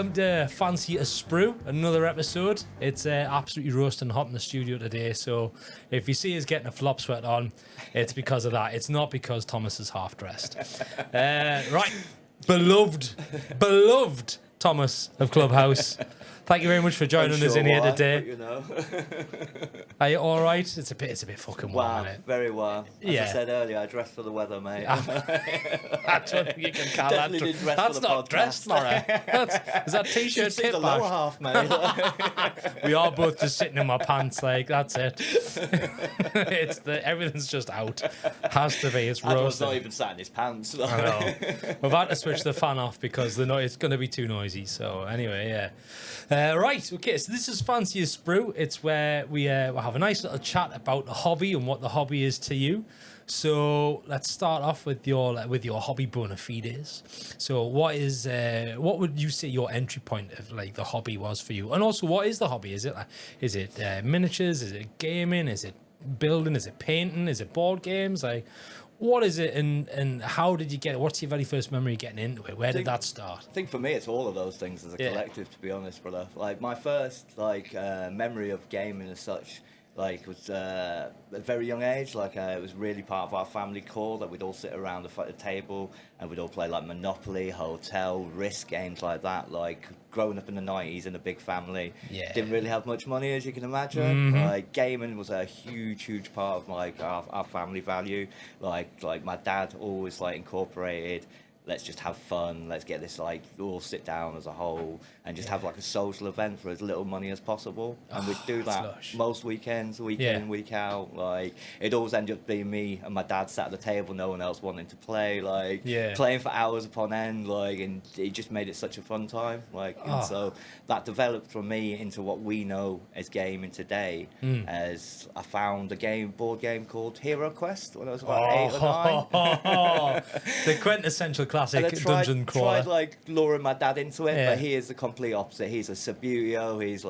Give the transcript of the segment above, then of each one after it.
welcome to Fancy a Sprue, another episode. It's absolutely roasting hot in the studio today, so if you see us getting a flop sweat on, it's because of that. It's not because Thomas is half dressed. Right, beloved Thomas of Clubhouse. Thank you very much for joining us in here today. You know. Are you all right? It's a bit fucking warm, isn't it? Very warm. As I said earlier, I dressed for the weather, mate. I don't think you can call that. Dress That's for the not podcast. dressed, Laura. Is that t-shirt See pit the lower half, mate. We are both just sitting in my pants, like that's it. Everything's just out. Has to be. It's Adam's roasting. not even sat in his pants. I know. We've had to switch the fan off because it's going to be too noisy. So anyway, yeah. Right, okay, so this is Fancy a Sprue. It's where we'll have a nice little chat about the hobby and what the hobby is to you. So let's start off with your hobby bona fides. So what would you say your entry point of like the hobby was for you? And also, what is the hobby? Is it miniatures? Is it gaming? Is it building? Is it painting? Is it board games? Like, what is it, and how did you get it? What's your very first memory getting into it? Where did that start? I think for me, it's all of those things as a collective, to be honest, brother. Like, my first, memory of gaming as such, was at a very young age. It was really part of our family core that we'd all sit around the table and we'd all play, Monopoly, Hotel, Risk, games like that. Growing up in the 90s in a big family, didn't really have much money, as you can imagine. Mm-hmm. Gaming was a huge part of our family value. My dad always incorporated, let's just have fun, let's get this all sit down as a whole and just have a social event for as little money as possible. And we'd do that lush. most weekends, week in, week out. It always ended up being me and my dad sat at the table, no one else wanting to play, playing for hours upon end, and it just made it such a fun time. And so that developed from me into what we know as gaming today, as I found a board game called Hero Quest when I was about 8 or 9. The quintessential classic dungeon crawler. Tried luring my dad into it, but he is the complete opposite. He's a Subbuteo. He's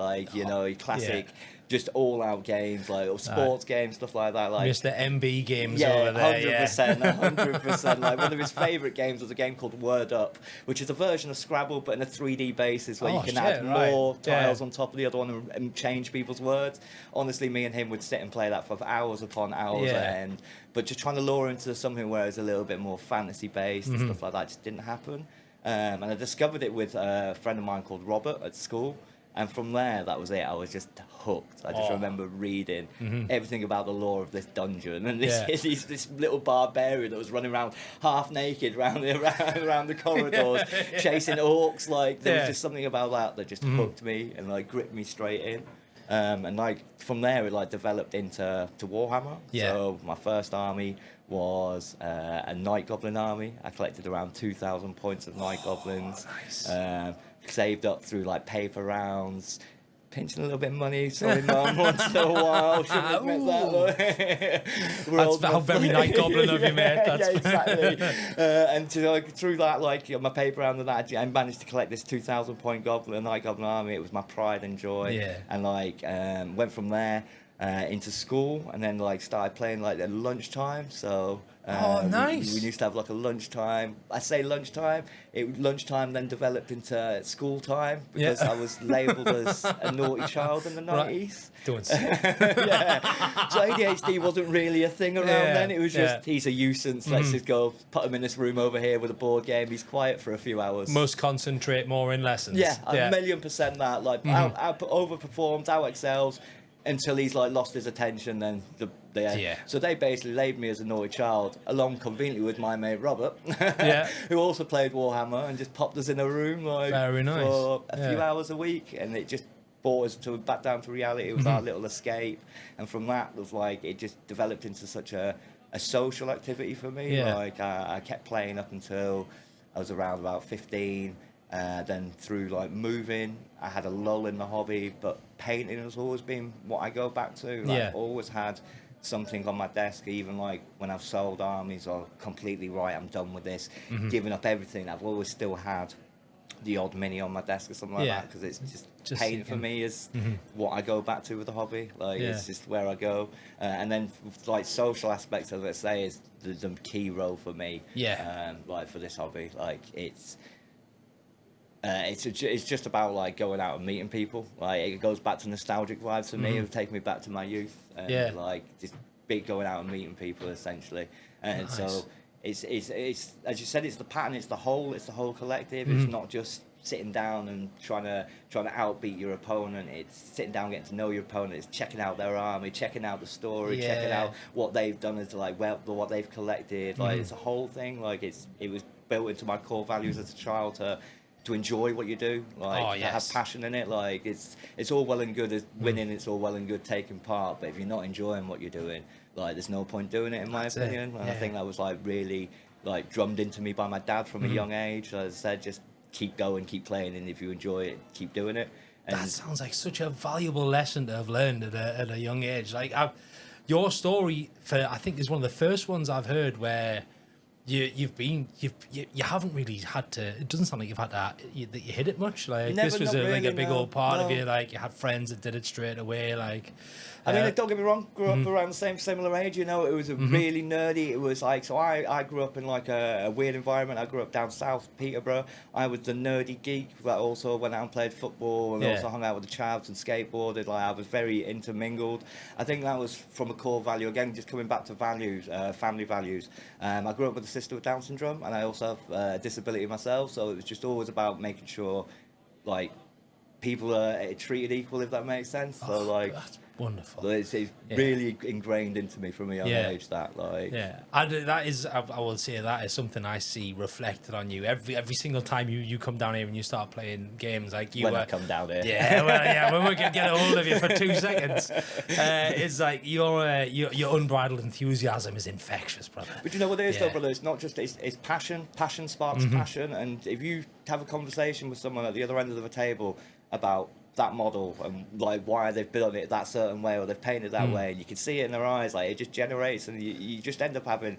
classic, just all-out games, sports games, stuff like that. Mr. MB games over there. 100%. One of his favourite games was a game called Word Up, which is a version of Scrabble, but in a 3D basis, where you can add more tiles on top of the other one and change people's words. Honestly, me and him would sit and play that for hours upon hours at end. But just trying to lure into something where it's a little bit more fantasy-based and stuff like that just didn't happen. And I discovered it with a friend of mine called Robert at school. And from there, that was it. I was just hooked. I just remember reading everything about the lore of this dungeon and this little barbarian that was running around half naked around the corridors, chasing orcs. There was just something about that just hooked me and gripped me straight in. And from there, it developed into Warhammer. So my first army was a Night Goblin army. I collected around 2,000 points of Night Goblins. Nice. Saved up through paper rounds, pinching a little bit of money, sorry mum, once in a while. Shouldn't admit that. That's how very Night Goblin of you, mate. Exactly. And through that, my paper round and that, I managed to collect this 2,000 point Night Goblin army. It was my pride and joy. Yeah. And went from there into school, and then started playing at lunchtime. So. Nice. We used to have a lunchtime. I say lunchtime. Lunchtime then developed into school time because I was labelled as a naughty child in the 90s. Don't say. So ADHD wasn't really a thing around then. It was just, he's a uisance. Let's just go put him in this room over here with a board game. He's quiet for a few hours. Must concentrate more in lessons. A 1,000,000% that. Overperforms, out excels. Until he's lost his attention, then so they basically labelled me as a naughty child, along conveniently with my mate Robert, who also played Warhammer, and just popped us in a room very nice. For a few hours a week, and it just brought us back down to reality. It was our little escape, and from that was it just developed into such a social activity for me. I kept playing up until I was around about 15. Then through moving, I had a lull in the hobby, but painting has always been what I go back to. I've always had something on my desk, even when I've sold armies or completely I'm done with this, giving up everything. I've always still had the odd mini on my desk or something like that, because it's just painting for me is what I go back to with the hobby. It's just where I go. And then social aspects, as I say, is the key role for me. For this hobby, It's just about like going out and meeting people. Like it goes back to nostalgic vibes for me. It would take me back to my youth and like just big going out and meeting people essentially. And so it's as you said, it's the pattern, it's the whole collective. It's not just sitting down and trying to outbeat your opponent. It's sitting down, getting to know your opponent. It's checking out their army, checking out the story, checking out what they've done as like what they've collected. Like it's a whole thing. Like it was built into my core values as a child to enjoy what you do, like to have passion in it. Like it's all well and good as winning, it's all well and good taking part, but if you're not enjoying what you're doing, like there's no point doing it in my opinion. And I think that was like really like drummed into me by my dad from a young age. As I said, just keep going, keep playing, and if you enjoy it, keep doing it. And that sounds like such a valuable lesson to have learned at a young age. Like your story I think is one of the first ones I've heard where you haven't really had to. It doesn't sound like you've had that you hit it much. Like this was like a big old part of you. Like you had friends that did it straight away. Like I mean, don't get me wrong. Grew up around the similar age. You know, it was a really nerdy. It was like I grew up in like a weird environment. I grew up down south, Peterborough. I was the nerdy geek that also went out and played football and also hung out with the chavs and skateboarded. Like I was very intermingled. I think that was from a core value. Again, just coming back to values, family values. I grew up with a sister with Down syndrome, and I also have a disability myself. So it was just always about making sure, like, people are treated equal, if that makes sense. So like. That's wonderful. It's really ingrained into me from a young age. That like that is I will say that is something I see reflected on you every single time you come down here and you start playing games. Like you I come down here, when we can get a hold of you for 2 seconds, it's like your unbridled enthusiasm is infectious, brother. But you know what it is though, brother? It's not just it's passion. Passion sparks passion, and if you have a conversation with someone at the other end of the table about that model and like why they've built it that certain way or they've painted that way, and you can see it in their eyes, like it just generates, and you just end up having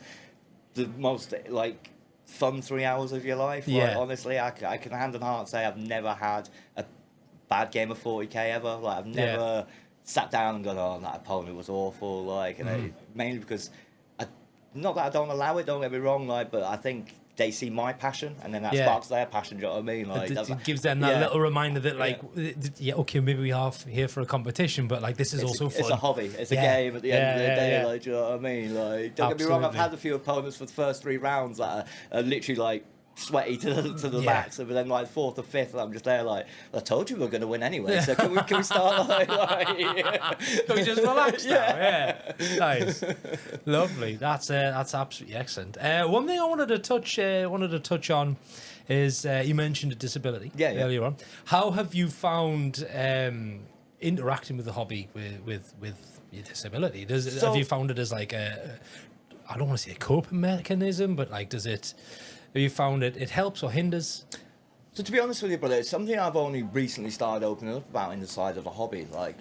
the most like fun 3 hours of your life. Like, honestly, I can hand on heart say I've never had a bad game of 40k ever. Like I've never sat down and gone, oh, that opponent was awful. Like, and mainly because not that I don't allow it, don't get me wrong, like, but I think they see my passion, and then that sparks their passion. Do you know what I mean? Like, it gives them that little reminder that, like, okay, maybe we are here for a competition, but like this is also fun. It's a hobby. It's a game at the end of the day. Like, do you know what I mean? Like, don't get me wrong. I've had a few opponents for the first 3 rounds that are literally like sweaty to the max, but then like 4th or 5th, I'm just there like, I told you we were going to win anyway. So can we start like can we just relax now? Nice, lovely. That's absolutely excellent. One thing I wanted to touch on is you mentioned a disability earlier on. How have you found interacting with the hobby with your disability? Have you found it as like I don't want to say a coping mechanism, but like have you found it helps or hinders? So to be honest with you, brother, it's something I've only recently started opening up about in the side of the hobby. Like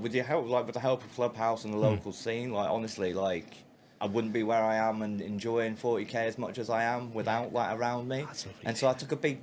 with the help of Clubhouse and the local scene, like honestly, like I wouldn't be where I am and enjoying 40k as much as I am without that around me. And so I took a big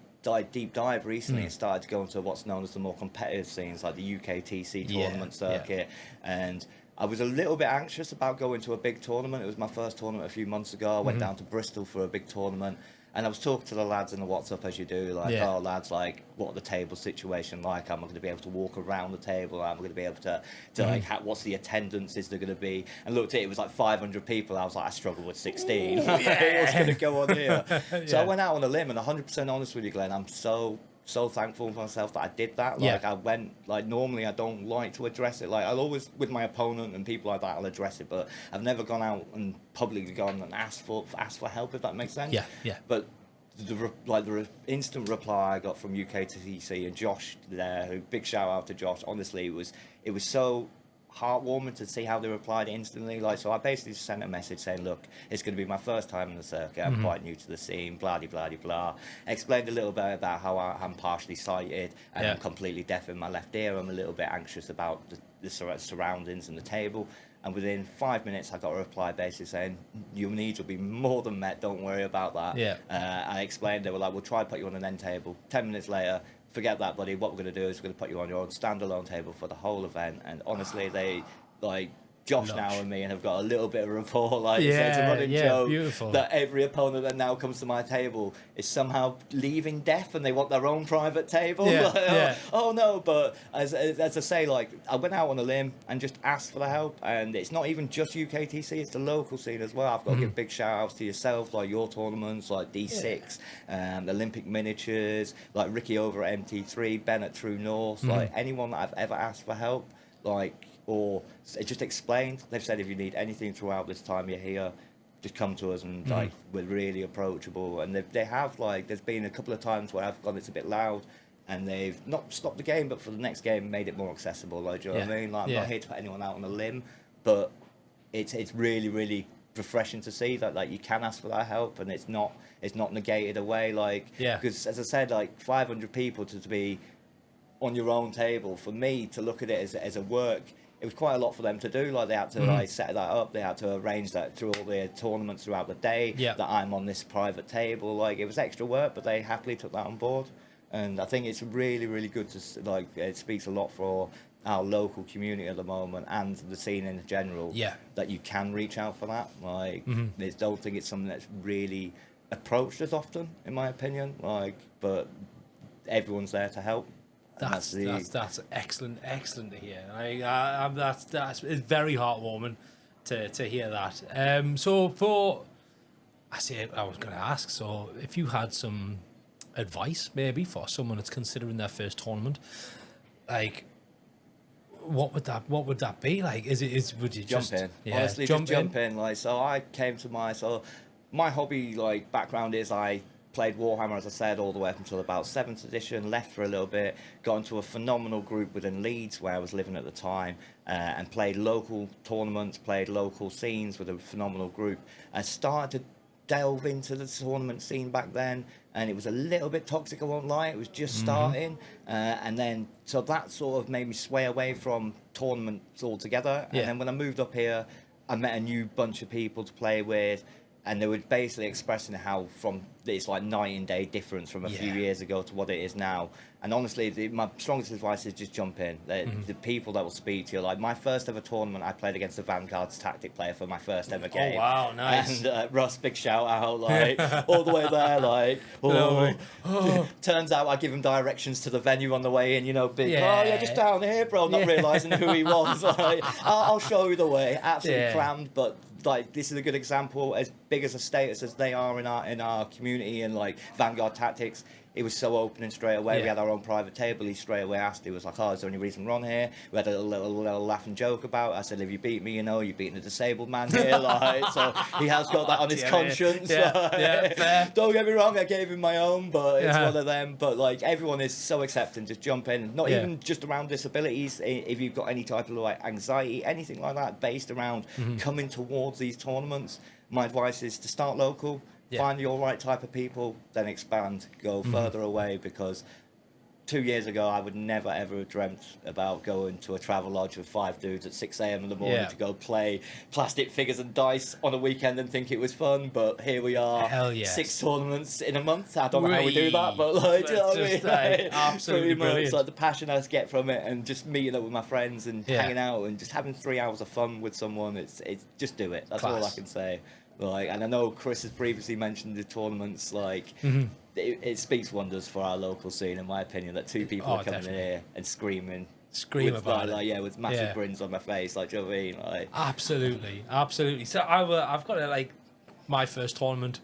deep dive recently and started to go into what's known as the more competitive scenes, like the UKTC tournament circuit. And I was a little bit anxious about going to a big tournament. It was my first tournament a few months ago. I went down to Bristol for a big tournament. And I was talking to the lads in the WhatsApp, as you do, like, oh, lads, like, what the table situation like? Am I going to be able to walk around the table? Am I going to be able to like, what's the attendance is there going to be? And looked at it, it was like 500 people. I was like, I struggle with 16. Ooh, what's going to go on here? So I went out on a limb, and 100% honest with you, Glenn, I'm so thankful for myself that I did that. Like I went, like normally I don't like to address it. Like I'll always, with my opponent and people like that, I'll address it, but I've never gone out and publicly gone and asked for help, if that makes sense. But the instant reply I got from UKTC and Josh there, big shout out to Josh. Honestly, it was so heartwarming to see how they replied instantly. Like, so I basically sent a message saying, look, it's going to be my first time in the circuit. I'm quite new to the scene, blah, blah, blah, blah. Explained a little bit about how I'm partially sighted and I'm completely deaf in my left ear. I'm a little bit anxious about the surroundings and the table. And within 5 minutes, I got a reply basically saying, your needs will be more than met, don't worry about that. I explained, they were like, we'll try to put you on an end table. 10 minutes later, forget that, buddy. What we're going to do is we're going to put you on your own standalone table for the whole event. And honestly, they, like, Josh now and me and have got a little bit of rapport. Like, so it's a running joke beautiful. that every opponent that now comes to my table is somehow leaving deaf and they want their own private table. Oh no, but as I say, like, I went out on a limb and just asked for the help, and it's not even just UKTC, it's the local scene as well. I've got to give big shout outs to yourself, like your tournaments, like D6, Olympic Miniatures, like Ricky over at MT3, Ben at True North, like anyone that I've ever asked for help, like, or it just explained. They've said if you need anything throughout this time you're here, just come to us, and like we're really approachable. And they have, like, there's been a couple of times where I've gone, it's a bit loud, and they've not stopped the game, but for the next game made it more accessible. Like, do you know what I mean? Like, I'm not here to put anyone out on a limb, but it's really, really refreshing to see that, like, you can ask for that help and it's not negated away. Like, because as I said, like 500 people to be on your own table, for me to look at it as a work, it was quite a lot for them to do. Like, they had to like set that up, they had to arrange that through all their tournaments throughout the day, that I'm on this private table. Like, it was extra work, but they happily took that on board. And I think it's really, really good to, like, it speaks a lot for our local community at the moment and the scene in general, that you can reach out for that. Like, I don't think it's something that's really approached as often, in my opinion. Like, but everyone's there to help. That's excellent to hear. That's it's very heartwarming to hear that. So I was going to ask. So if you had some advice maybe for someone that's considering their first tournament, like, what would that be? Like, would you jump in? Honestly, just jump in. Like, so I came to my hobby, like, background is I played Warhammer, as I said, all the way up until about 7th edition, left for a little bit, got into a phenomenal group within Leeds where I was living at the time, and played local tournaments, played local scenes with a phenomenal group. I started to delve into the tournament scene back then, and it was a little bit toxic, I won't lie. It was just starting, and then so that sort of made me sway away from tournaments altogether. And then when I moved up here, I met a new bunch of people to play with, and they were basically expressing how from it's like night and day difference from a few years ago to what it is now. And honestly, my strongest advice is just jump in. The people that will speak to you, like my first ever tournament, I played against the Vanguard's tactic player for my first ever game. Oh wow, nice! And Russ, big shout out, like all the way there, like turns out I give him directions to the venue on the way in. You know, big just down here, bro. Not realizing who he was. Like, I'll show you the way. Absolutely crammed, but like this is a good example. As big as a status as they are in our community, and like Vanguard Tactics, it was so open and straight away. We had our own private table. He straight away asked, he was like, oh, is there any reason we're on here? We had a little laugh and joke about it. I said, if you beat me, you know, you're beating a disabled man here. Like, so he has got that on his conscience. Fair. Don't get me wrong, I gave him my own, but it's one of them. But like, everyone is so accepting, just jump in. Not even just around disabilities. If you've got any type of like anxiety, anything like that, based around coming towards these tournaments, my advice is to start local. Find your right type of people, then expand, go further away, because 2 years ago I would never ever have dreamt about going to a travel lodge with 5 dudes at 6 a.m. in the morning to go play plastic figures and dice on a weekend and think it was fun. But here we are, 6 tournaments in a month. I don't know how we do that, but like, do you know what I mean? Like, absolutely brilliant. Like the passion I get from it, and just meeting up with my friends and hanging out and just having 3 hours of fun with someone. It's just do it. That's all I can say. Like, and I know Chris has previously mentioned the tournaments. Like, it speaks wonders for our local scene, in my opinion, that 2 people are coming in here and scream about it. Like, with massive grins on my face. Like, do you know what I mean? Like, absolutely. So I've got like my first tournament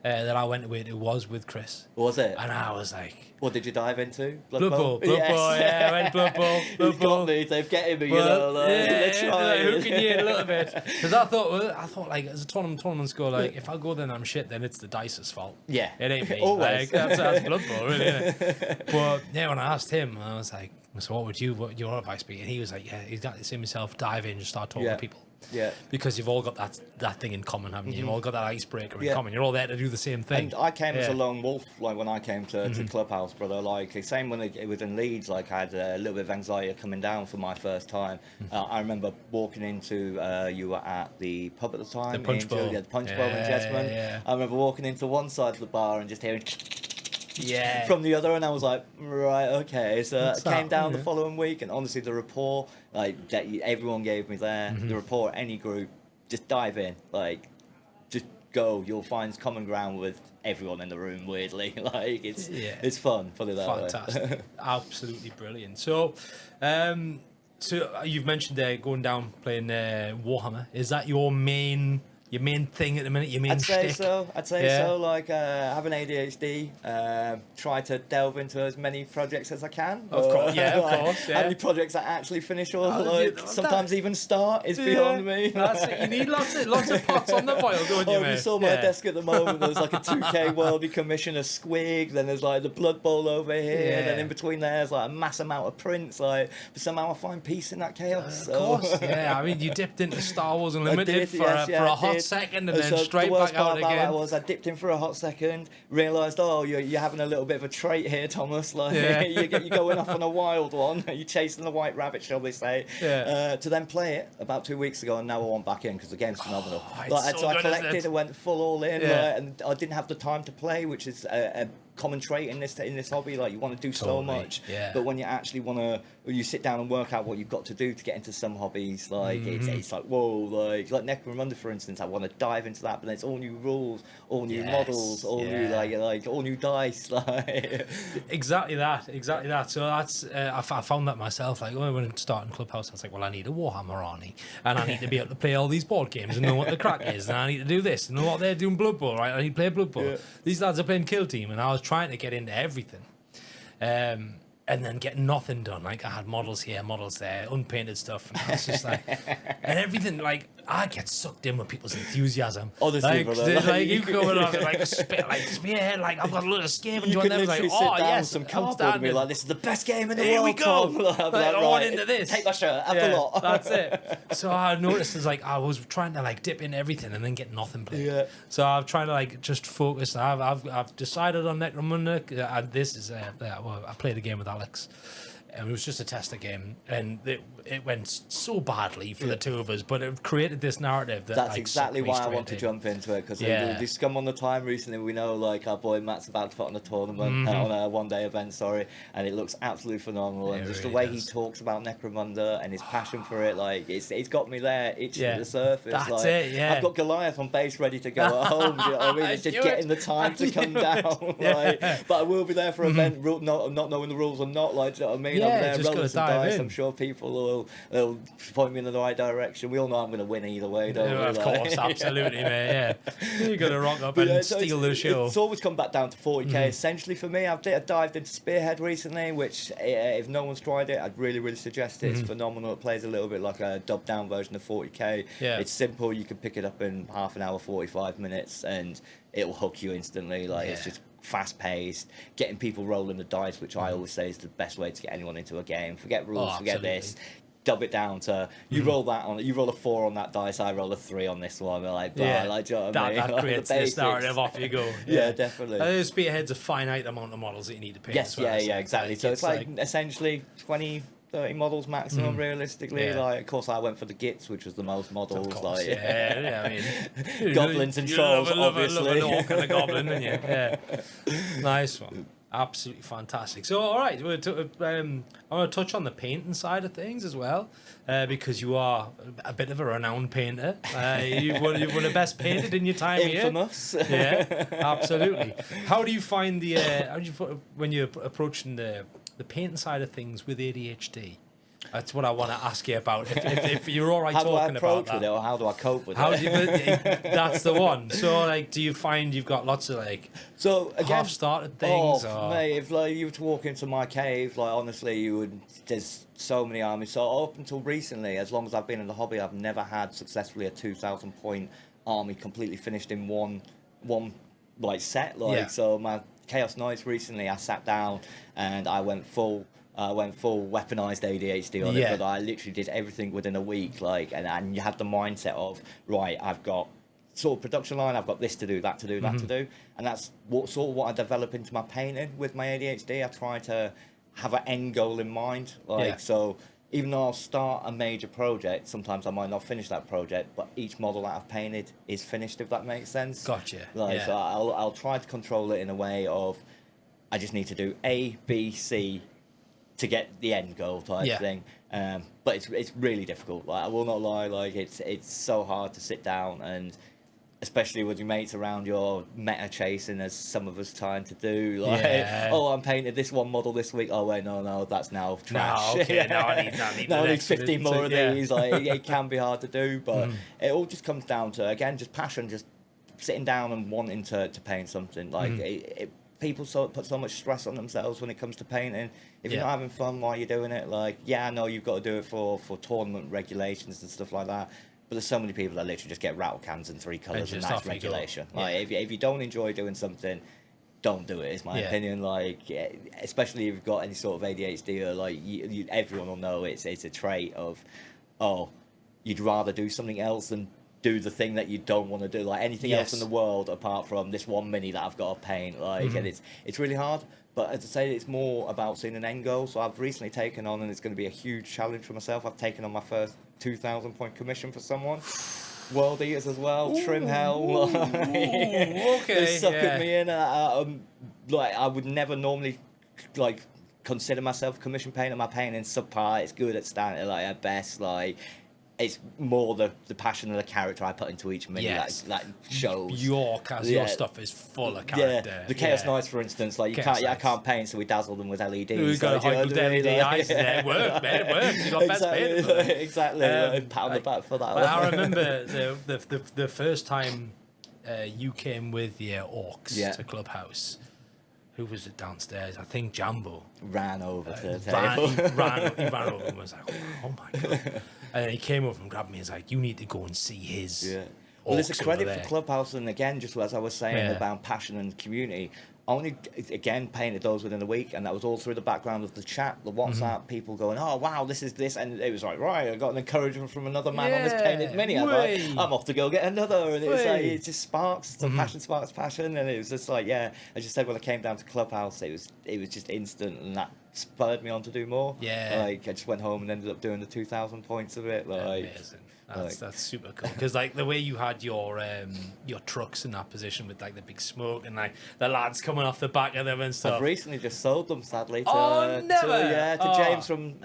that I went to. It was with Chris. Was it? And I was like, what did you dive into? Blood Bowl. I went Blood Bowl. Got me. They've getting me. Well, you know, like, like, hooking you a little bit. Because I thought like, as a tournaments go, like, if I go there and I'm shit, then it's the dice's fault. Yeah, it ain't me. Always. Like, that's Blood Bowl, really. Isn't it? But when I asked him, I was like, so what would your advice be? And he was like, he's got the same himself. Dive in, just start talking to people. Yeah, because you've all got that thing in common, haven't you? You've all got that icebreaker in common. You're all there to do the same thing. And I came as a lone wolf, like when I came to Clubhouse, brother. Like same when it was in Leeds. Like I had a little bit of anxiety coming down for my first time. I remember walking into you were at the pub at the time, the Punch Bowl, the Punch Bowl in Jesmond. I remember walking into one side of the bar and just hearing. from the other, and I was like, right, okay. So I came down the yeah. following week, and honestly, the rapport like that everyone gave me there, the rapport, any group, just dive in, like, just go. You'll find common ground with everyone in the room. Weirdly, like it's fun. Put it that way. Fantastic, absolutely brilliant. So, so you've mentioned going down playing Warhammer. Is that your main thing at the minute? Your main I'd say shtick? so. I'd say so. Like, having ADHD, try to delve into as many projects as I can. Of course, yeah, of like, course. Yeah. How many projects I actually finish or like sometimes even start is beyond me. That's it. You need lots of pots on the boil, don't you, Oh, mate? you saw my desk at the moment. There's like a 2K Worldy commission, a Squig. Then there's like the Blood Bowl over here. And then in between there's like a mass amount of prints. Like, but somehow I find peace in that chaos. Of course, yeah. I mean, you dipped into Star Wars Unlimited for a hot second, and then straight back out again. That was I dipped in for a hot second, realised, oh, you're having a little bit of a trait here, Thomas. Like you're going off on a wild one. You're chasing the white rabbit, shall we say? Yeah. To then play it about 2 weeks ago, and now I want back in because the game's phenomenal. Like, so I collected, I went full all in, and I didn't have the time to play, which is a common trait in this hobby. Like, you want to do so much, but when you actually want to, you sit down and work out what you've got to do to get into some hobbies, like it's like, whoa, like Necromunda, for instance. I want to dive into that, but then it's all new rules, all new models, all new like all new dice, like exactly that. So that's I found that myself. Like, when I went starting Clubhouse, I was like, well, I need a Warhammer army, and I need to be able to play all these board games and know what the crack is, and I need to do this and know what they're doing. Blood Bowl, right? I need to play Blood Bowl. These lads are playing Kill Team, and I was trying to get into everything, and then get nothing done. Like, I had models here, models there, unpainted stuff, and I was just like, and everything. Like, I get sucked in with people's enthusiasm. Honestly, like you coming on like a spearhead, like I've got a load of scavengers on them. Like, oh yes, some cardboard and be like, this is the best game in the world. Here we go. Like, I want into this. Take my shirt, have the lot. That's it. So I noticed it's like I was trying to like dip in everything and then get nothing played. Yeah. So I'm trying to like just focus. I've decided on Necromunda. And this is well, I played a game with Alex. And it was just a tester game, and it went so badly for the two of us, but it created this narrative that that's exactly why I want to jump into it, because we scum on the time recently. We know like our boy Matt's about to put on a tournament on a one-day event, and it looks absolutely phenomenal. And just really the way he talks about Necromunda and his passion for it, like it's got me there itching at the surface. That's like, it. Yeah, I've got Goliath on base ready to go at home. Do you know what I mean? It's just getting the time to come down. Like, but I will be there for event, not knowing the rules or not. Like, do you know what I mean? Yeah, I'm there rolling some dice. I'm sure people will point me in the right direction. We all know I'm going to win either way, don't we? Of course, absolutely, mate. Yeah, you're going to rock up and steal the show. It's always come back down to 40k. Essentially, for me, I've dived into Spearhead recently, which if no one's tried it, I'd really suggest it. It's phenomenal. It plays a little bit like a dubbed down version of 40k. Yeah. It's simple. You can pick it up in half an hour, 45 minutes, and it'll hook you instantly. Like, it's just fast paced, getting people rolling the dice, which I always say is the best way to get anyone into a game. Forget rules, forget this. Dub it down to you roll that on. You roll a 4 on that dice. I roll a 3 on this one. Like, do you know what I mean? That creates this narrative. Off you go. Yeah, definitely. Spearhead's a finite amount of models that you need to pick. Yes, exactly. So it's like essentially 20. 30 models maximum, realistically. Like, of course, I went for the Gits, which was the most models. Of course, like, I mean, goblins and trolls, obviously. Love an orc and a goblin, didn't you? Yeah, nice one. Absolutely fantastic. So, all right, I want to touch on the painting side of things as well, because you are a bit of a renowned painter. You've won the best painted in your time Infamous. Here. Yeah, absolutely. How do you find when you're approaching the painting side of things with ADHD? That's what I want to ask you about. If you're all right talking about that. How do I approach with it, or how do I cope with it? That's the one. So, like, do you find you've got lots of like half-started things? Mate, if like you were to walk into my cave, like honestly, there's so many armies. So up until recently, as long as I've been in the hobby, I've never had successfully a 2,000 point army completely finished in one like set. Like, so my Chaos Knights recently, I sat down and I went full weaponized ADHD on it, but I literally did everything within a week. Like, and you have the mindset of, right, I've got sort of production line, I've got this to do, that to do, that to do, and that's what I develop into my painting with my ADHD. I try to have an end goal in mind. Like, so even though I'll start a major project, sometimes I might not finish that project, but each model that I've painted is finished, if that makes sense. Gotcha. Like, so I'll try to control it in a way of, I just need to do A, B, C to get the end goal type thing. But it's really difficult. Like, I will not lie, like it's so hard to sit down, and especially with your mates around, you're meta chasing, as some of us trying to do. Like, oh, I'm painted this one model this week. Oh wait, no, that's now trash. No, okay, now I need 50 more of these. Like, it can be hard to do, but it all just comes down to, again, just passion, just sitting down and wanting to paint something. Like, people put so much stress on themselves when it comes to painting. If you're not having fun while you're doing it, like, I know you've got to do it for tournament regulations and stuff like that. But there's so many people that literally just get rattle cans in 3 colours and that's regulation. Like, if you don't enjoy doing something, don't do it, is my opinion. Like, especially if you've got any sort of ADHD, or like everyone will know it's a trait of, oh, you'd rather do something else than do the thing that you don't want to do. Like, anything else in the world apart from this one mini that I've got to paint. Like, and it's really hard. But as I say, it's more about seeing an end goal. So I've recently taken on, and it's going to be a huge challenge for myself, I've taken on my first 2,000 point commission for someone. World Eaters as well. Ooh, Trim Hell. Okay. They suckered me in. Like, I would never normally like consider myself a commission painter. My painting's subpar. It's good at standard, like at best. Like, it's more the passion of the character I put into each mini that shows. Your stuff is full of character. Yeah, the Chaos Knights, for instance, like I can't paint, so we dazzle them with LEDs. We've got LED eyes. It worked, man. It worked. You got best paint. Exactly. Pat on the back for that. I remember the first time you came with your orcs to Clubhouse. Who was it downstairs? I think Jambo ran over to the table. He ran over and was like, oh my God. And then he came over and grabbed me and was like, you need to go and see his. Yeah. Well, there's a credit for Clubhouse, and again, just as I was saying about passion and community, only again painted those within a week, and that was all through the background of the chat, the WhatsApp, people going, oh wow, this is this, and it was like, right, I got an encouragement from another man on this painted mini. I was like, I'm off to go get another, and it was like, it just sparks, passion sparks passion, and it was just like, as you said, when I came down to Clubhouse, it was just instant, and that spurred me on to do more. Like, I just went home and ended up doing the 2,000 points of it. Like, amazing. That's super cool, because like the way you had your trucks in that position with like the big smoke and like the lads coming off the back of them and stuff. I've recently just sold them, sadly, to James from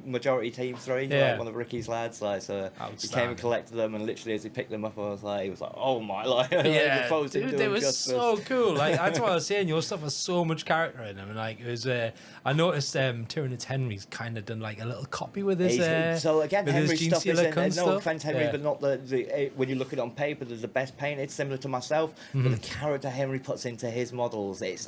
Majority Team 3, like one of Ricky's lads. Like, so he came and collected them, and literally as he picked them up, he was like, oh my, like, dude, they were so cool. Like, that's what I was saying. Your stuff has so much character in them, and like it was. I noticed Tyrannus Henry's kind of done like a little copy with his. So again, Henry's stuff is no offense, Henry, Yeah. but not the when you look at it on paper, there's the best paint. It's similar to myself, but the character Henry puts into his models, it's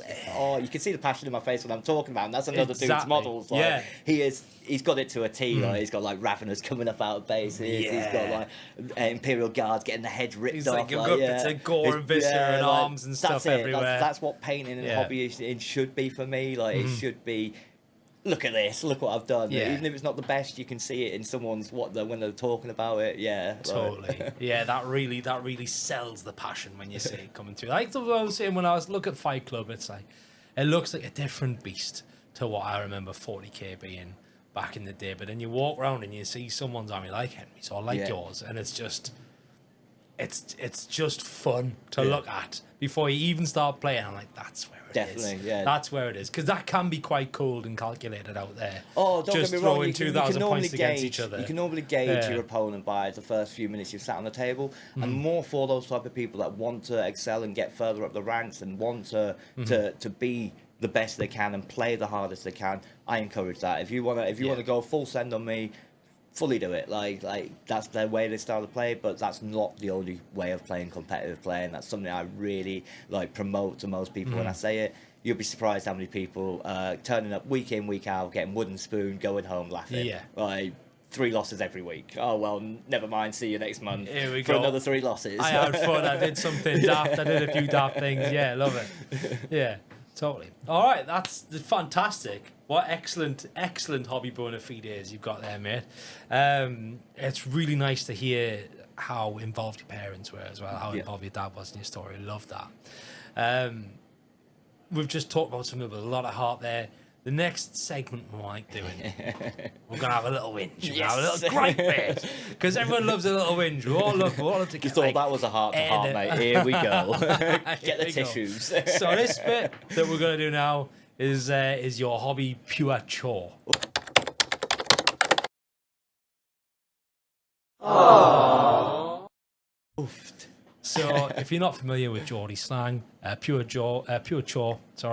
you can see the passion in my face when I'm talking about him. That's another dude's models. Like, he's got it to a T. Like, he's got like Raveners coming up out of bases. He's got like Imperial Guards getting the head ripped off. Like, it's a gore and viscera and arms and stuff everywhere. That's what painting and hobby should be for me. Like, it should be. Look at this! Look what I've done. Yeah. Even if it's not the best, you can see it in someone's when they're talking about it. Yeah, totally. Yeah, that really sells the passion when you see it coming through. Like what I was saying when I was looking at Fight Club, it's like it looks like a different beast to what I remember 40k being back in the day. But then you walk around and you see someone's army like Henry's or like yours, and it's just fun to look at before you even start playing. I'm like, that's where it is. Definitely, yeah. That's where it is, because that can be quite cold and calculated out there. Oh, don't just get me wrong. throwing 2,000 points against each other. You can normally gauge your opponent by the first few minutes you've sat on the table, and more for those type of people that want to excel and get further up the ranks and want to be the best they can and play the hardest they can. I encourage that. If you want to go full send on me, fully do it. Like that's their way they start to play, but that's not the only way of playing competitive play, and that's something I really like promote to most people when I say it. You'll be surprised how many people turning up week in, week out, getting wooden spoon, going home laughing. Yeah. Like 3 losses every week. Oh well, never mind. See you next month for another 3 losses. I had fun. I did something daft. I did a few daft things. Yeah, love it. Yeah, totally. All right, that's fantastic. What excellent hobby bona fides you've got there, mate. It's really nice to hear how involved your parents were as well, how involved your dad was in your story. Love that. We've just talked about something with a lot of heart there. the next segment we like doing, we're gonna have a little whinge. We're gonna have a little gripe bit because everyone loves a little whinge. We all love to get. You thought that was a heart to heart, mate. Here we go. Get the tissues. So this bit that we're gonna do now is your hobby pure chore. Aww. So, if you're not familiar with Geordie slang, pure chore,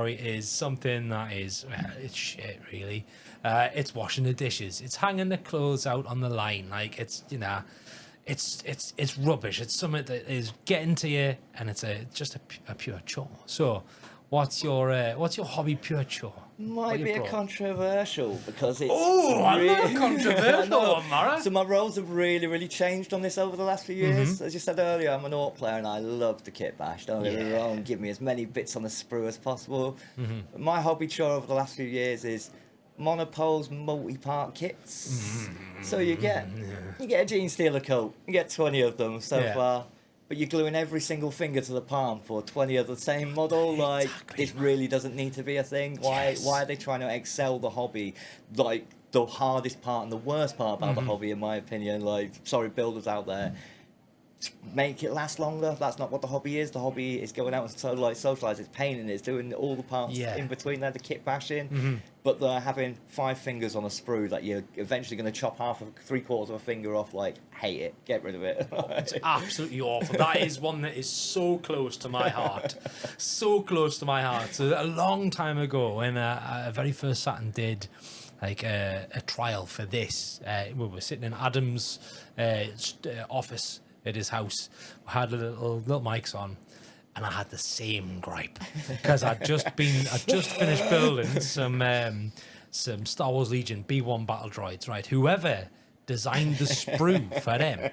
is something that is, it's shit, really. It's washing the dishes. It's hanging the clothes out on the line. Like, it's, you know, it's rubbish. It's something that is getting to you, and it's just a pure chore. So, what's your hobby pure chore? Might be a controversial because it's I love controversial one, Mara. So my roles have really changed on this over the last few years. As you said earlier, I'm an orc player and I love the kit bash. Don't get me wrong, give me as many bits on the sprue as possible. My hobby chore over the last few years is monopoles multi-part kits. So you get a Gene Stealer coat, you get 20 of them so far. But you're gluing every single finger to the palm for 20 of the same model. Like, this really doesn't need to be a thing. Why are they trying to excel the hobby? Like, the hardest part and the worst part about the hobby, in my opinion, like, sorry, builders out there, make it last longer. That's not what the hobby is. The hobby is going out and socialise. It's painting. It's doing all the parts in between there, the kit bashing. But they're having 5 fingers on a sprue that you're eventually going to chop half of 3/4 of a finger off. Like, hate it. Get rid of it. It's absolutely awful. That is one that is so close to my heart. So close to my heart. So a long time ago, when I very first sat and did like a trial for this, we were sitting in Adam's office at his house. We had little mics on, and I had the same gripe because I'd just finished building some Star Wars Legion B1 battle droids. Right, whoever designed the sprue for them,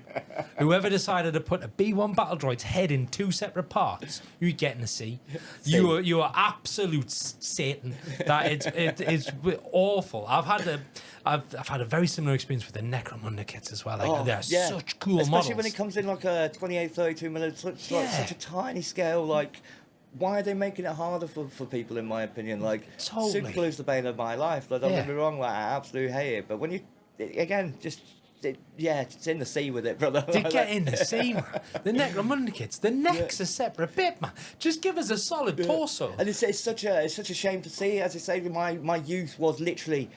whoever decided to put a B1 battle droid's head in 2 separate parts, you're getting a C. You are absolute Satan. That it's awful. I've had a very similar experience with the Necromunda kits as well. Like, they're such cool models. Especially when it comes in like a 28-32mm, like such a tiny scale. Like, why are they making it harder for people, in my opinion? Like, super glue's the bane of my life. Like, don't get me wrong, like, I absolutely hate it. But when you, again, it's in the sea with it, brother. To get in the sea, man. The Necromunda kits, the neck's a separate bit, man. Just give us a solid torso. And it's such a shame to see. As I say, my youth was literally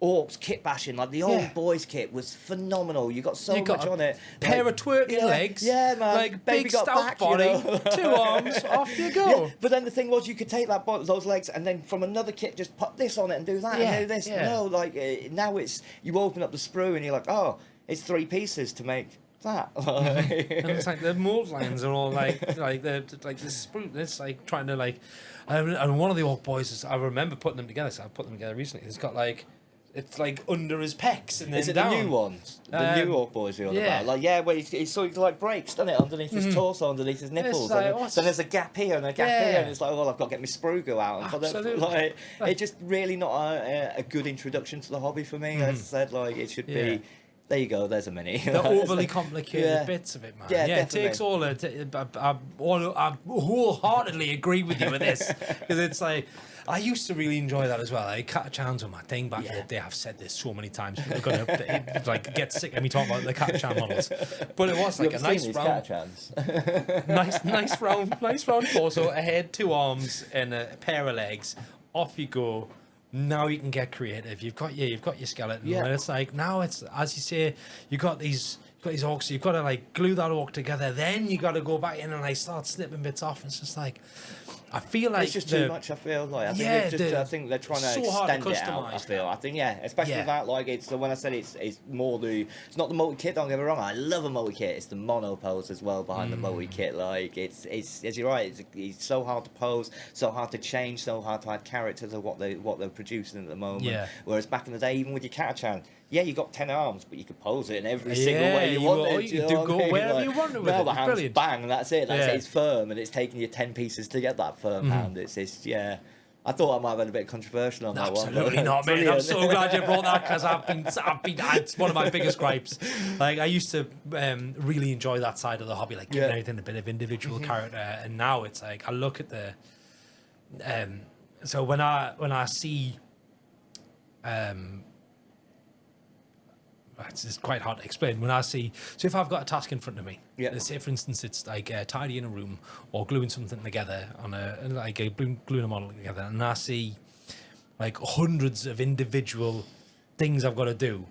orcs kit bashing. Like, the old boys kit was phenomenal. You got so much on it. Pair of twerking legs. Yeah, man. Like, big stout back, body, 2 arms, off you go. Yeah, but then the thing was, you could take those legs and then from another kit just put this on it and do that and do this. No, like, now it's, you open up the sprue and you're like, oh, it's 3 pieces to make that. And it's like the mold lines are all like the sprue. It's like trying to like, and one of the old boys, I remember putting them together. So I put them together recently. It's got like, it's like under his pecs and then is it down. The new ones? The new orc boys you're on about? Like, where it's sort of like breaks, doesn't it? Underneath his torso, underneath his nipples. Like, then there's a gap here and a gap here, and it's like, well, I've got to get my sprue go out. Absolutely. Like, it's just really not a good introduction to the hobby for me. As I said, like, it should be. There you go. There's a mini. The overly complicated bits of it, man. Yeah, it takes all. I wholeheartedly agree with you with this because it's like, I used to really enjoy that as well. Like, Catachans were my thing back in the day. I've said this so many times. People are gonna like get sick of me talking about the Catachan models, but it was like a nice round, nice round torso, a head, 2 arms, and a pair of legs. Off you go. Now you can get creative. You've got your skeleton. And it's like, now it's, as you say, you got these orcs. So you've got to like glue that orc together. Then you got to go back in and like start snipping bits off. It's just like, I feel like it's just too much. I feel like I think they're trying to extend it out. I think especially with that, like, it's when I said it's more it's not the multi kit. Don't get me wrong. I love a multi kit. It's the mono pose as well behind the multi kit. Like, it's as you're right. It's so hard to pose, so hard to change, so hard to add character to what they're producing at the moment. Yeah. Whereas back in the day, even with your Catachan, you got 10 arms, but you could pose it in every single way you wanted. You do go wherever you want with it. The hand's bang, that's it. It's firm, and it's taking you 10 pieces to get that firm hand. It's I thought I might have been a bit controversial on that one. Absolutely not, man. I'm so glad you brought that because it's one of my biggest gripes. Like, I used to really enjoy that side of the hobby, like giving everything a bit of individual character, and now it's like I look at the so when I see it's quite hard to explain. When I see, so if I've got a task in front of me, yeah. say for instance it's like tidying a room or gluing something together on gluing a model together, and I see like hundreds of individual things I've got to do.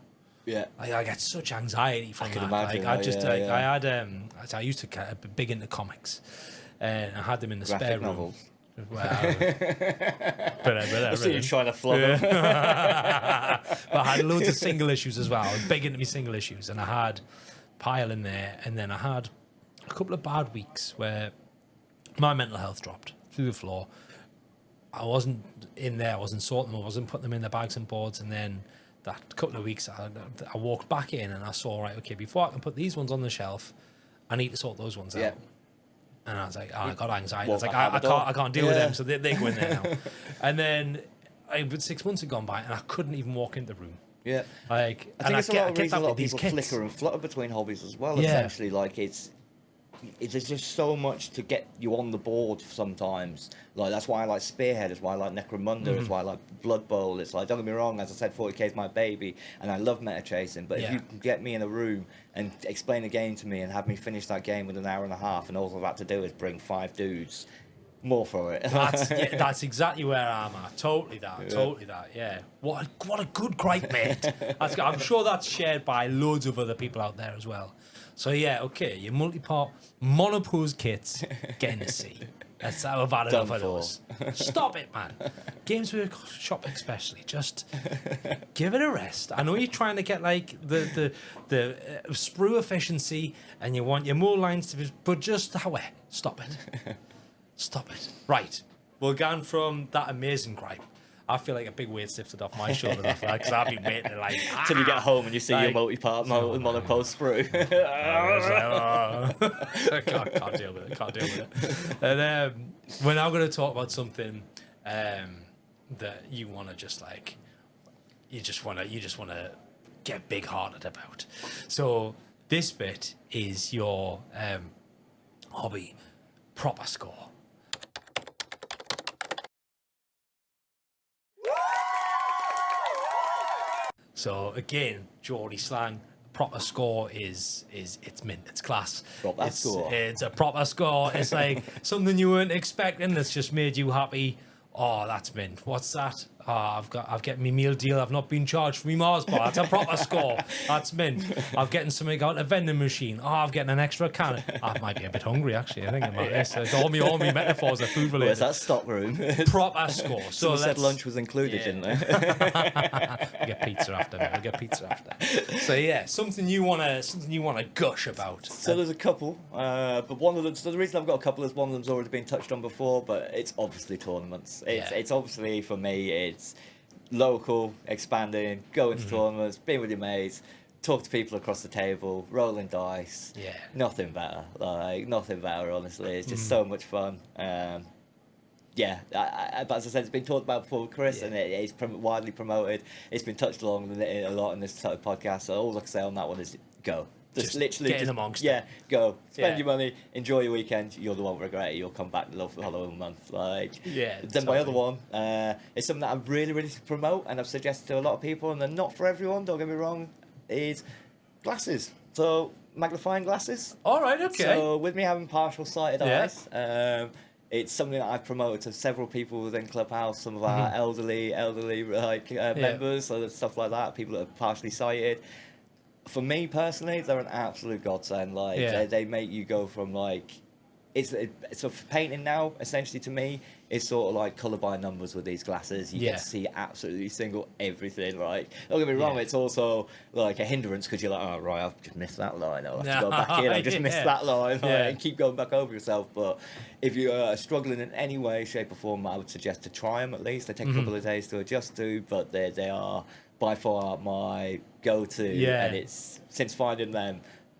Yeah, I get such anxiety from that. Imagine, I used to get big into comics, and I had them in the graphic spare room. novels. Well, I see you trying to flog them. But I had loads of single issues as well. I was big into my single issues, and I had pile in there, and then I had a couple of bad weeks where my mental health dropped through the floor. I wasn't in there, I wasn't sorting them, I wasn't putting them in the bags and boards, and then that couple of weeks I walked back in and I saw, right, okay, before I can put these ones on the shelf, I need to sort those ones out. And I was like, I got anxiety. I was like, I can't deal with them, so they go in there now. And then 6 months had gone by, and I couldn't even walk into the room. Yeah, like, I think it's a lot of reasons a lot of these people kits. flicker and flutter between hobbies as well. Yeah. Essentially, like there's just so much to get you on the board sometimes. Like that's why I like Spearhead, it's why I like Necromunda, it's why I like Blood Bowl. It's like, don't get me wrong, as I said, 40k is my baby and I love meta chasing, but if you can get me in a room and explain a game to me and have me finish that game within an hour and a half, and all I've had to do is bring 5 dudes, more for it. That's exactly where I'm at. Totally that. Yeah. What a good gripe, mate. I'm sure that's shared by loads of other people out there as well. So yeah, okay, your multi-part monopose kits getting a C. That's how I've had enough of those. Stop it, man. Games Workshop especially, just give it a rest. I know you're trying to get like the sprue efficiency and you want your more lines to be, but just stop it. Stop it. Right. We're gone from that amazing gripe. I feel like a big weight lifted off my shoulder after that, because I've been waiting to like... Till you get home and you see your multi-part monopose sprue. I can't deal with it. And we're now going to talk about something that you want to just like... You just want to get big-hearted about. So this bit is your hobby proper score. So again, Geordie slang, proper score is it's mint, it's class. Proper score. It's a proper score. It's like something you weren't expecting that's just made you happy. Oh, that's mint. What's that? Oh, I've getting my meal deal. I've not been charged for my Mars bar. That's a proper score. That's mint. I'm getting something out of a vending machine. Oh, I'm getting an extra can. I might be a bit hungry actually. I think about this. All me metaphors are food related. Where's that stock room? Proper score. So said lunch was included, didn't they? We get pizza after. Mate. We get pizza after. So yeah, something you wanna gush about. So there's a couple, but one of them. So the reason I've got a couple is one of them's already been touched on before, but it's obviously tournaments. It's obviously for me. It's local, expanding, going to tournaments, being with your mates, talk to people across the table, rolling dice. Yeah. Nothing better. Like nothing better. Honestly, it's just so much fun. Yeah, but as I said, it's been talked about before with Chris, and it's widely promoted. It's been touched along a lot in this podcast. So all I can say on that one is go. Just literally get in amongst it. Go. Spend your money, enjoy your weekend. You're the one regret it. You'll come back and love the following month. Then my other one is something that I really, really promote and I've suggested to a lot of people, and they're not for everyone, don't get me wrong, is glasses. So magnifying glasses. All right, okay. So with me having partial sighted eyes, it's something that I've promoted to several people within Clubhouse, some of our elderly members, so stuff like that, people that are partially sighted. For me personally, they're an absolute godsend. They make you go from like, it's a painting now. Essentially, to me, it's sort of like colour by numbers with these glasses. You get to see absolutely single everything. Right? Don't get me wrong. It's also like a hindrance because you're like, oh right, I've just missed that line. I'll have to go back in. I just missed that line. And keep going back over yourself. But if you are struggling in any way, shape, or form, I would suggest to try them at least. They take a couple of days to adjust to, but they are by far my go-to, and it's since finding them,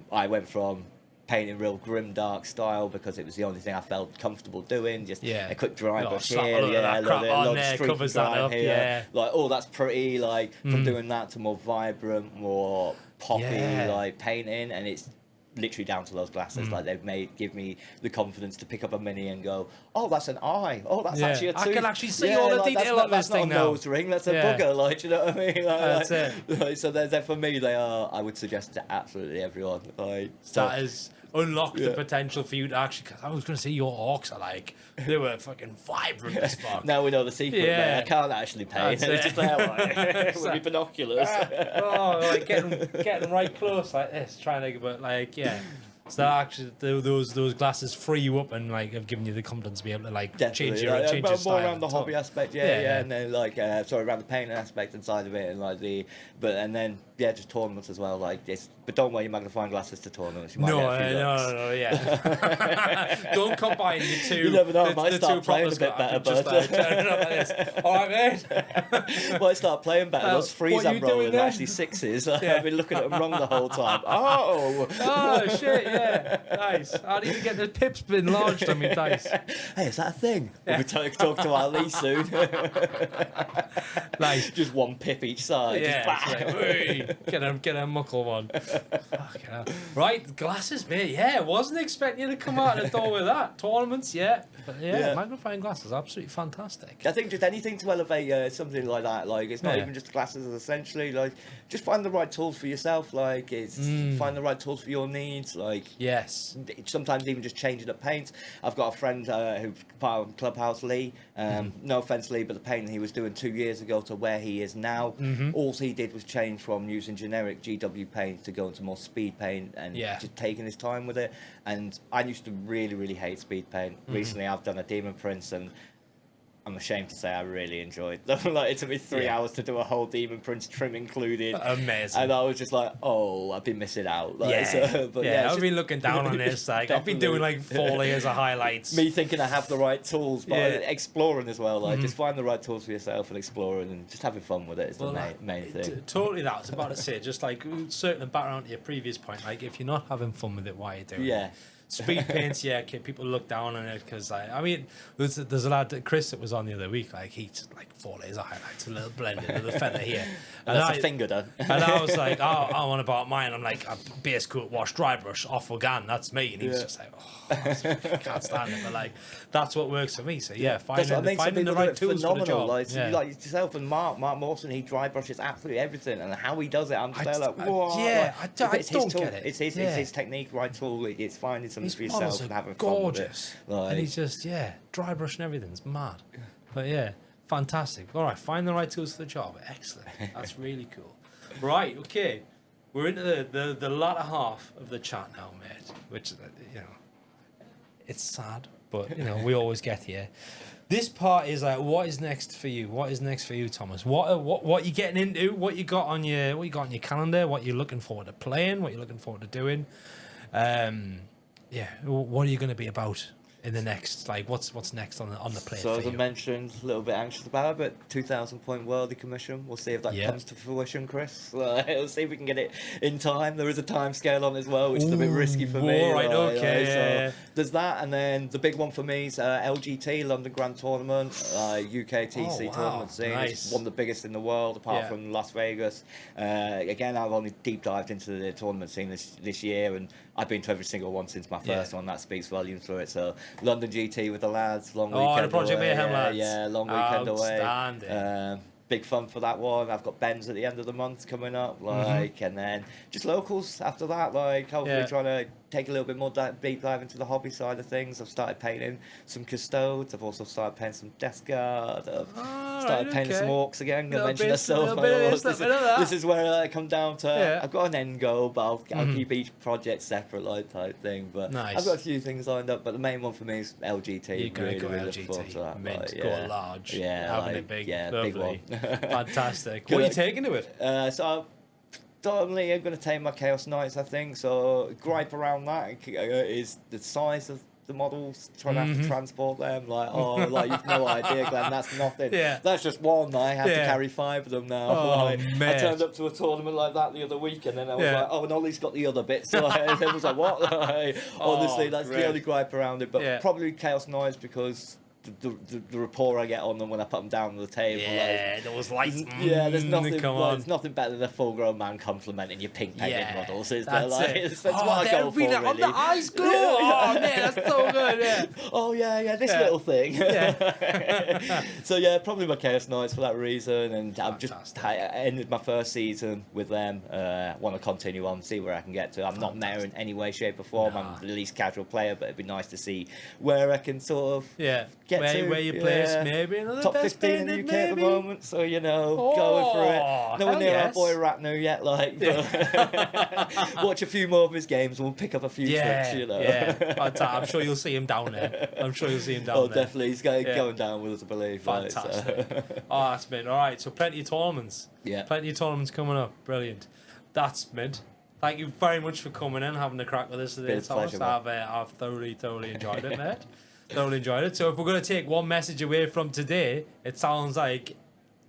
I went from painting real grim dark style because it was the only thing I felt comfortable doing. Just a quick dry brush here, a lot of streak dry here. Like, oh, that's pretty. Like from doing that to more vibrant, more poppy like painting, and it's literally down to those glasses. Like they've give me the confidence to pick up a mini and go, oh, that's an eye. Oh, that's actually a tooth. I can actually see all the detail on this thing now. That's not a nose ring. That's a booger. Like, do you know what I mean? That's it. Like, so they're, for me, they are. I would suggest to absolutely everyone. Like, so, that is unlock the potential for you to actually. Cause I was going to say your orcs are like they were fucking vibrant as fuck. Now we know the secret. Yeah. I can't actually paint. It's just there like, with my binoculars. Like getting right close like this, trying to, but like So that actually those glasses free you up and like have given you the confidence to be able to like change your more style around the hobby aspect, and then like around the painting aspect inside of it, and like and then just tournaments as well. Like this, but don't wear your magnifying glasses to tournaments. You might don't combine the two. You never know. I might start playing a bit better, but all right, mate. Might start playing better. Those threes I'm rolling are actually sixes. I've been looking at them wrong the whole time. Oh shit. Yeah, nice. I need to get the pips enlarged on me dice. Hey, is that a thing? We'll be talk to Ali soon. Nice. Just one pip each side. Get a muckle one. Right, glasses, mate. Yeah, wasn't expecting you to come out the door with that. Tournaments, but magnifying glasses, absolutely fantastic. I think just anything to elevate something like that. Like it's not even just glasses. Essentially, like just find the right tools for yourself. Like find the right tools for your needs. Like sometimes even just changing up paints. I've got a friend who's part of Clubhouse, Lee. No offense, Lee, but the painting he was doing 2 years ago to where he is now, all he did was change from using generic GW paint to go into more speed paint and just taking his time with it. And I used to really, really hate speed paint. Recently, I've done a Demon Prince and I'm ashamed to say I really enjoyed them. Like it took me 3 hours to do a whole Demon Prince, trim included. Amazing. And I was just like, oh, I've been missing out. Like, I've been looking down on this. Like I've been doing like 4 layers of highlights. Me thinking I have the right tools, but exploring as well. Like just find the right tools for yourself and exploring and just having fun with it is the main thing. Totally, that I was about to say. Just like circling back around to your previous point, like if you're not having fun with it, why are you doing it? Speed paints, people look down on it because I mean, there's a lad, Chris, that was on the other week. Like he just like 4 layers of highlights, a little blended with a feather here, and that's a finger done. And I was like, I want about mine. I'm like, a base coat, wash, dry brush, off again. That's me. And he was just like, I can't stand it. But like, that's what works for me. So finding the right tools for the job. Like yourself and Mark Mawson, he dry brushes absolutely everything, and how he does it, I'm just like, whoa. I don't get it. It's his technique, right tool. It's finding something for yourself and having fun with it. Like, and he's just dry brush and everything. It's mad. But fantastic. All right, find the right tools for the job. Excellent. That's really cool. Right, okay. We're into the latter half of the chat now, mate. Which it's sad, but we always get here. This part is like, what is next for you? What is next for you, Thomas? What you getting into? What you got on your calendar? What you're looking forward to playing? What you're looking forward to doing? What are you going to be about in the next, like, what's next on the plate? So as I mentioned, a little bit anxious about it, but 2,000 point worldly commission. We'll see if that comes to fruition, Chris. We'll see if we can get it in time. There is a time scale on as well, which is a bit risky for me. Right, so there's that, and then the big one for me is LGT, London Grand Tournament, UKTC tournament scene. Nice. It's one of the biggest in the world, apart from Las Vegas. Again, I've only deep dived into the tournament scene this year, and I've been to every single one since my first one. That speaks volumes for it. So London GT with the lads, long weekend the Project away. Mayhem lads. Long weekend Outstanding. away. Big fun for that one. I've got Ben's at the end of the month coming up, and then just locals after that. Like hopefully trying to take a little bit more deep dive into the hobby side of things. I've started painting some custodes. I've also started painting some desk guard. I've started painting some orcs again. I mentioned myself. This is where I come down to. I've got an end goal, but I'll keep each project separate, like type thing. But I've got a few things lined up. But the main one for me is LGT. You're going to go LGT. Mint, go large. Having it big. Big one. Fantastic. What are you taking to it? So predominantly I'm going to take my Chaos Knights, I think. So gripe around that is the size of the models, trying to have to transport them. You've no idea, Glenn, that's nothing. That's just one. I have to carry 5 of them now. I turned up to a tournament like that the other week, and then I was like, and Ollie's got the other bits. So I was like, what? Honestly, that's the only gripe around it. But probably Chaos Knights, because the rapport I get on them when I put them down on the table. Yeah, those lights. Yeah, there's nothing. Come on. There's nothing better than a full-grown man complimenting your pink painted models. Is there? That's Like, it. that's what I go for. Really. On the eyes glow. Oh man, that's so good. Yeah. Oh yeah, this little thing. Yeah. So yeah, probably my Chaos Knights for that reason, and I ended my first season with them. Want to continue on, see where I can get to. I'm not there in any way, shape, or form. No. I'm the least casual player, but it'd be nice to see where I can sort of get to. Where you place, maybe another top best 15 in the UK at the moment. So going for it. No one near our boy Ratner yet. Like, watch a few more of his games, and we'll pick up a few tricks. You know. Yeah. I'm sure you'll see him down there. Oh, definitely. He's going down with us, I believe. Fantastic. Oh, that's mint. All right, so plenty of tournaments. Yeah. Plenty of tournaments coming up. Brilliant. That's mint. Thank you very much for coming in, having a crack with us today, Thomas. I've thoroughly enjoyed it, mate. Thoroughly enjoyed it. So if we're going to take one message away from today, it sounds like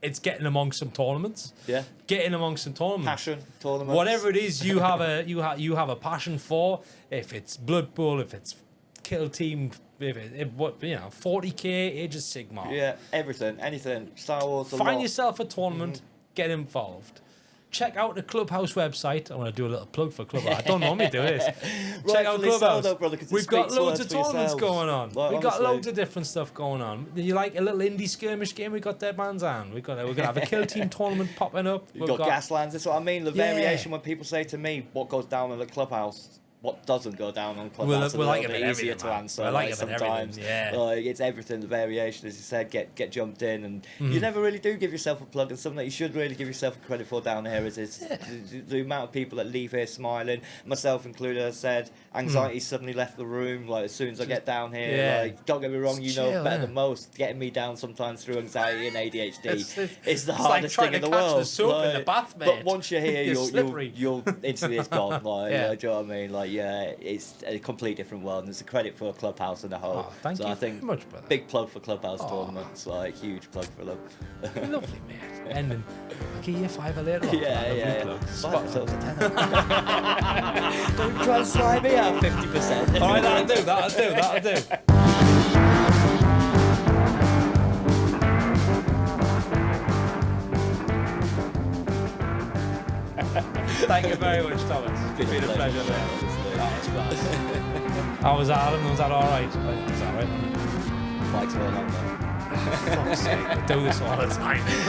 it's getting amongst some tournaments. Yeah. Getting amongst some tournaments. Passion tournaments. Whatever it is you have a passion for, if it's Blood Bowl, if it's Kill Team, if it 40k, Age of Sigmar. Yeah, everything, anything. Star Wars. Find yourself a tournament, get involved. Check out the Clubhouse website. I want to do a little plug for Clubhouse. I don't normally do this. Check out Clubhouse. So, brother, we've got loads of tournaments going on. Like, we've got loads of different stuff going on. You like a little indie skirmish game? We got Dead Man's Hand. We're gonna have a Kill Team tournament popping up. We've got Gaslands. That's what I mean. The variation when people say to me, "What goes down in the Clubhouse?" What doesn't go down on Clubhouse? We're like a little bit easier to answer. We're like sometimes, it's everything. The variation, as you said, get jumped in, and you never really do give yourself a plug. And something that you should really give yourself credit for down here is the amount of people that leave here smiling, myself included. As I said, anxiety suddenly left the room. Like as soon as I get down here, like don't get me wrong, you know better than most. Getting me down sometimes through anxiety and ADHD is the hardest thing in the world. The soap in the bath, mate. But once you're here, you'll instantly it's gone. Like, do you know what I mean? Like, it's a completely different world, and it's a credit for Clubhouse and the whole. Thank you I think very much, brother. Big plug for Clubhouse tournaments, like huge plug for them. Lovely, mate. And then I'll give you a $5 later on. Yeah. Don't try to slide me out 50%. All right, that'll do. Thank you very much, Thomas. It's been a pleasure, mate. That was class. How was Alan? Was that all right? Was that right? Mike's well on there. Fuck's sake, we do this all the time.